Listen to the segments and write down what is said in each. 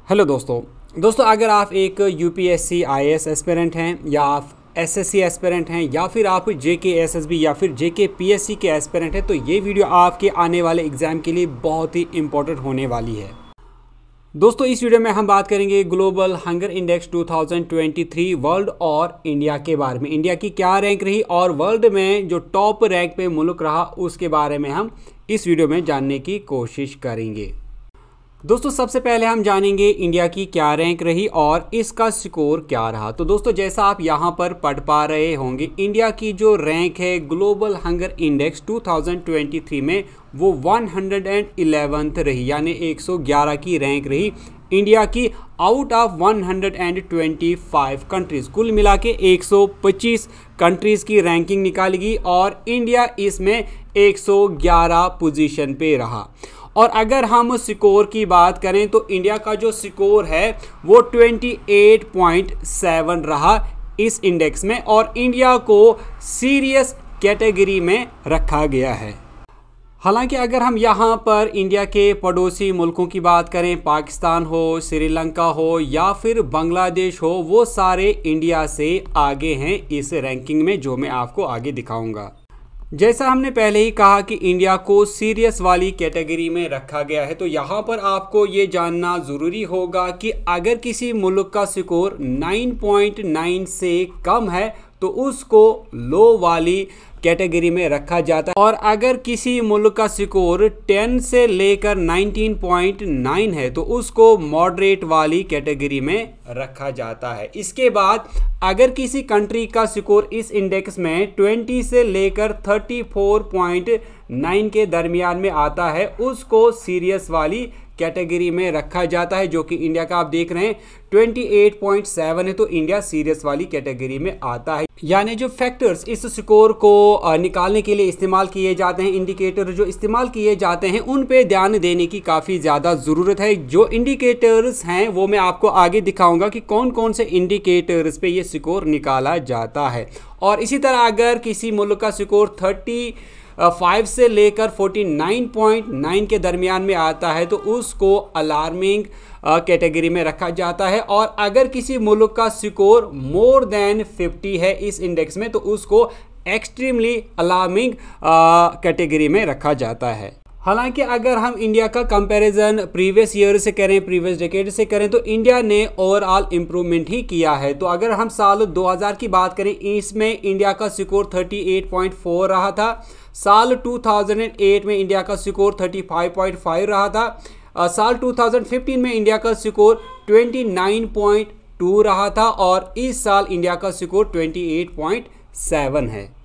Hello दोस्तों अगर आप एक यूपीएससी आईएएस एस्पिरेंट हैं या आप एसएससी एस्पिरेंट हैं या फिर आप जेके एसएसबी या फिर जेके पीएससी के एस्पिरेंट हैं तो ये वीडियो आपके आने वाले एग्ज़ाम के लिए बहुत ही इंपॉर्टेंट होने वाली है। दोस्तों इस वीडियो में हम बात करेंगे ग्लोबल हंगर इंडेक्स 2023 वर्ल्ड और इंडिया के बारे में। इंडिया की क्या रैंक रही और वर्ल्ड में जो टॉप रैंक पे मुल्क रहा उसके बारे में हम इस वीडियो में जानने की कोशिश करेंगे। दोस्तों सबसे पहले हम जानेंगे इंडिया की क्या रैंक रही और इसका स्कोर क्या रहा। तो दोस्तों जैसा आप यहाँ पर पढ़ पा रहे होंगे, इंडिया की जो रैंक है ग्लोबल हंगर इंडेक्स 2023 में वो 111th रही, यानी 111 की रैंक रही इंडिया की आउट ऑफ 125 कंट्रीज़। कुल मिला के 125 कंट्रीज़ की रैंकिंग निकाली गई और इंडिया इसमें 111 पोजीशन पे रहा। और अगर हम स्कोर की बात करें तो इंडिया का जो स्कोर है वो 28.7 रहा इस इंडेक्स में और इंडिया को सीरियस कैटेगरी में रखा गया है। हालांकि अगर हम यहाँ पर इंडिया के पड़ोसी मुल्कों की बात करें, पाकिस्तान हो, श्रीलंका हो या फिर बांग्लादेश हो, वो सारे इंडिया से आगे हैं इस रैंकिंग में, जो मैं आपको आगे दिखाऊंगा। जैसा हमने पहले ही कहा कि इंडिया को सीरियस वाली कैटेगरी में रखा गया है, तो यहाँ पर आपको ये जानना ज़रूरी होगा कि अगर किसी मुल्क का स्कोर 9.9 से कम है तो उसको लो वाली कैटेगरी में रखा जाता है और अगर किसी मुल्क का स्कोर 10 से लेकर 19.9 है तो उसको मॉडरेट वाली कैटेगरी में रखा जाता है। इसके बाद अगर किसी कंट्री का स्कोर इस इंडेक्स में 20 से लेकर 34.9 के दरमियान में आता है उसको सीरियस वाली कैटेगरी में रखा जाता है, जो कि इंडिया का आप देख रहे हैं 28.7 है, तो इंडिया सीरियस वाली कैटेगरी में आता है। यानी जो फैक्टर्स इस स्कोर को निकालने के लिए इस्तेमाल किए जाते हैं, इंडिकेटर जो इस्तेमाल किए जाते हैं, उन पे ध्यान देने की काफ़ी ज़्यादा ज़रूरत है। जो इंडिकेटर्स हैं वो मैं आपको आगे दिखाऊंगा कि कौन कौन से इंडिकेटर्स पे ये स्कोर निकाला जाता है। और इसी तरह अगर किसी मुल्क का स्कोर 35 से लेकर 49.9 के दरमियान में आता है तो उसको अलार्मिंग कैटेगरी में रखा जाता है और अगर किसी मुल्क का स्कोर मोर देन 50 है इस इंडेक्स में तो उसको एक्सट्रीमली अलार्मिंग कैटेगरी में रखा जाता है। हालांकि अगर हम इंडिया का कंपैरिजन प्रीवियस ईयर से करें, प्रीवियस डेकेड से करें, तो इंडिया ने ओवरऑल इम्प्रूवमेंट ही किया है। तो अगर हम साल 2000 की बात करें, इसमें इंडिया का स्कोर 38.4 रहा था। साल 2008 में इंडिया का स्कोर 35.5 रहा था। साल 2015 में इंडिया का स्कोर 29.2 रहा था और इस साल इंडिया का स्कोर 28.7 है।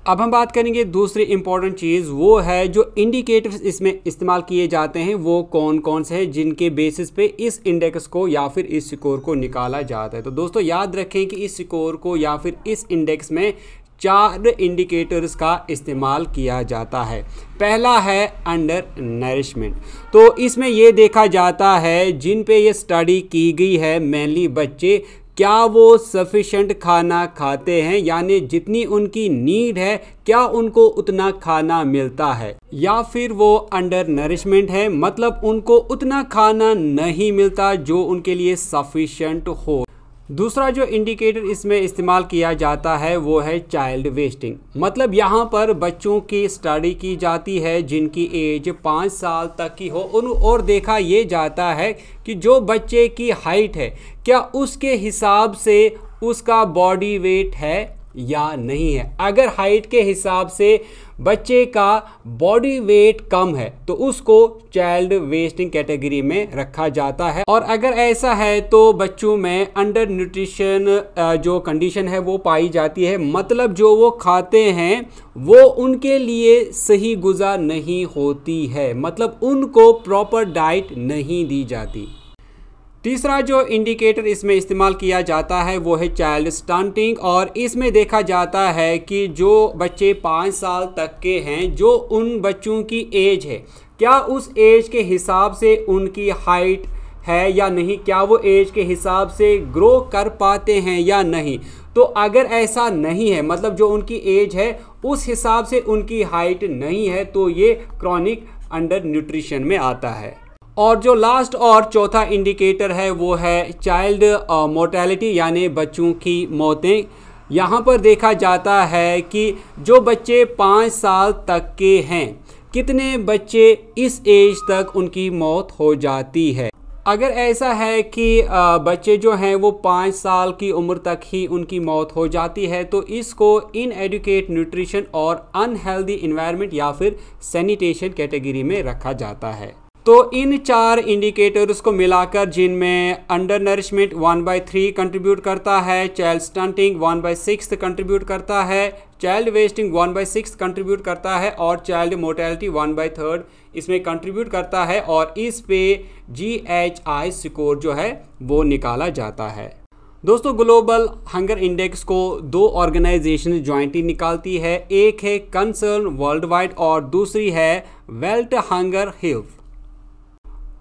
अब हम बात करेंगे दूसरी इंपॉर्टेंट चीज़, वो है जो इंडिकेटर्स इसमें इस्तेमाल किए जाते हैं वो कौन कौन से हैं जिनके बेसिस पे इस इंडेक्स को या फिर इस स्कोर को निकाला जाता है। तो दोस्तों याद रखें कि इस स्कोर को या फिर इस इंडेक्स में 4 इंडिकेटर्स का इस्तेमाल किया जाता है। पहला है अंडर नरिशमेंट। तो इसमें ये देखा जाता है जिन पे ये स्टडी की गई है, मेनली बच्चे, क्या वो सफिशेंट खाना खाते हैं, यानी जितनी उनकी नीड है क्या उनको उतना खाना मिलता है, या फिर वो अंडर नरिशमेंट है, मतलब उनको उतना खाना नहीं मिलता जो उनके लिए सफिशेंट हो। दूसरा जो इंडिकेटर इसमें इस्तेमाल किया जाता है वो है चाइल्ड वेस्टिंग, मतलब यहाँ पर बच्चों की स्टडी की जाती है जिनकी एज 5 साल तक की हो और देखा ये जाता है कि जो बच्चे की हाइट है क्या उसके हिसाब से उसका बॉडी वेट है या नहीं है। अगर हाइट के हिसाब से बच्चे का बॉडी वेट कम है तो उसको चाइल्ड वेस्टिंग कैटेगरी में रखा जाता है और अगर ऐसा है तो बच्चों में अंडर न्यूट्रिशन जो कंडीशन है वो पाई जाती है, मतलब जो वो खाते हैं वो उनके लिए सही गुज़ा नहीं होती है, मतलब उनको प्रॉपर डाइट नहीं दी जाती। तीसरा जो इंडिकेटर इसमें इस्तेमाल किया जाता है वो है चाइल्ड स्टंटिंग और इसमें देखा जाता है कि जो बच्चे 5 साल तक के हैं, जो उन बच्चों की एज है क्या उस एज के हिसाब से उनकी हाइट है या नहीं, क्या वो एज के हिसाब से ग्रो कर पाते हैं या नहीं। तो अगर ऐसा नहीं है, मतलब जो उनकी एज है उस हिसाब से उनकी हाइट नहीं है, तो ये क्रॉनिक अंडर न्यूट्रिशन में आता है। और जो लास्ट और चौथा इंडिकेटर है वो है चाइल्ड मोर्टेलिटी यानी बच्चों की मौतें। यहाँ पर देखा जाता है कि जो बच्चे 5 साल तक के हैं, कितने बच्चे इस एज तक उनकी मौत हो जाती है। अगर ऐसा है कि बच्चे जो हैं वो 5 साल की उम्र तक ही उनकी मौत हो जाती है, तो इसको इनएडुकेट न्यूट्रिशन और अनहेल्दी इन्वायरमेंट या फिर सैनिटेशन कैटेगरी में रखा जाता है। तो इन 4 इंडिकेटर्स को मिलाकर, जिनमें अंडर नरिशमेंट 1/3 कंट्रीब्यूट करता है, चाइल्ड स्टंटिंग 1/6 कंट्रीब्यूट करता है, चाइल्ड वेस्टिंग 1/6 कंट्रीब्यूट करता है और चाइल्ड मोर्टेलिटी 1/3 इसमें कंट्रीब्यूट करता है, और इस पे GHI स्कोर जो है वो निकाला जाता है। दोस्तों, ग्लोबल हंगर इंडेक्स को 2 ऑर्गेनाइजेशन ज्वाइंटली निकालती है, एक है कंसर्न वर्ल्ड वाइड और दूसरी है वर्ल्ड हंगर हेल्थ।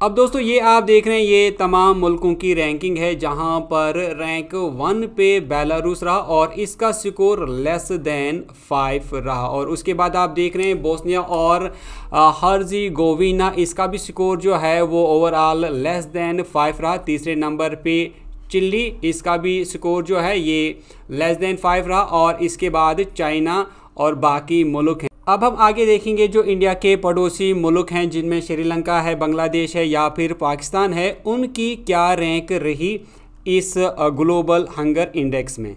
अब दोस्तों, ये आप देख रहे हैं, ये तमाम मुल्कों की रैंकिंग है, जहां पर रैंक 1 पे बेलारूस रहा और इसका स्कोर लेस देन 5 रहा। और उसके बाद आप देख रहे हैं बोस्निया और हर्ज़ेगोविना, इसका भी स्कोर जो है वो ओवरऑल लेस देन 5 रहा। तीसरे नंबर पे चिली, इसका भी स्कोर जो है ये लेस देन 5 रहा। और इसके बाद चाइना और बाकी मुल्क हैं। अब हम आगे देखेंगे जो इंडिया के पड़ोसी मुल्क हैं, जिनमें श्रीलंका है, बांग्लादेश है या फिर पाकिस्तान है, उनकी क्या रैंक रही इस ग्लोबल हंगर इंडेक्स में।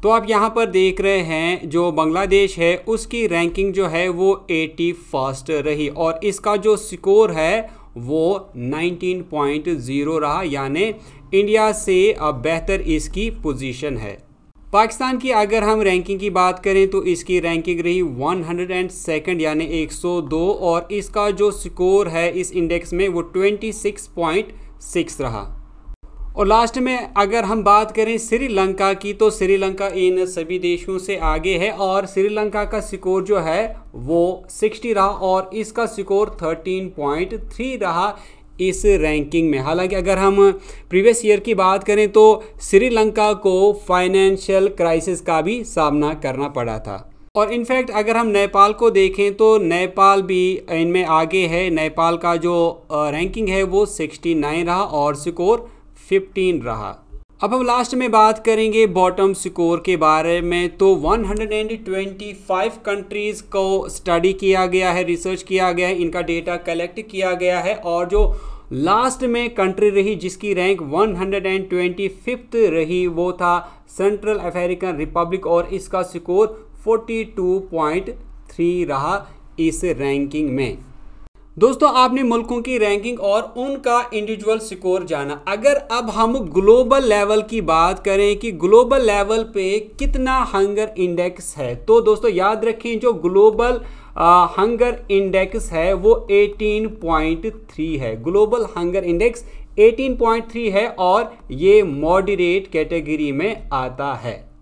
तो आप यहाँ पर देख रहे हैं जो बांग्लादेश है उसकी रैंकिंग जो है वो 81st रही और इसका जो स्कोर है वो 19.0 रहा, यानी इंडिया से बेहतर इसकी पोजीशन है। पाकिस्तान की अगर हम रैंकिंग की बात करें तो इसकी रैंकिंग रही 102 यानी 102 और इसका जो स्कोर है इस इंडेक्स में वो 26.6 रहा। और लास्ट में अगर हम बात करें श्रीलंका की, तो श्रीलंका इन सभी देशों से आगे है और श्रीलंका का स्कोर जो है वो 60 रहा और इसका स्कोर 13.3 रहा इस रैंकिंग में। हालांकि अगर हम प्रीवियस ईयर की बात करें तो श्रीलंका को फाइनेंशियल क्राइसिस का भी सामना करना पड़ा था। और इनफैक्ट अगर हम नेपाल को देखें तो नेपाल भी इनमें आगे है। नेपाल का जो रैंकिंग है वो 69 रहा और स्कोर 15 रहा। अब हम लास्ट में बात करेंगे बॉटम स्कोर के बारे में। तो 125 कंट्रीज़ को स्टडी किया गया है, रिसर्च किया गया है, इनका डेटा कलेक्ट किया गया है और जो लास्ट में कंट्री रही जिसकी रैंक 125th रही वो था सेंट्रल अफ्रीकन रिपब्लिक और इसका स्कोर 42.3 रहा इस रैंकिंग में। दोस्तों, आपने मुल्कों की रैंकिंग और उनका इंडिविजुअल स्कोर जाना। अगर अब हम ग्लोबल लेवल की बात करें कि ग्लोबल लेवल पे कितना हंगर इंडेक्स है, तो दोस्तों याद रखें जो ग्लोबल हंगर इंडेक्स है वो 18.3 है। ग्लोबल हंगर इंडेक्स 18.3 है और ये मॉडरेट कैटेगरी में आता है।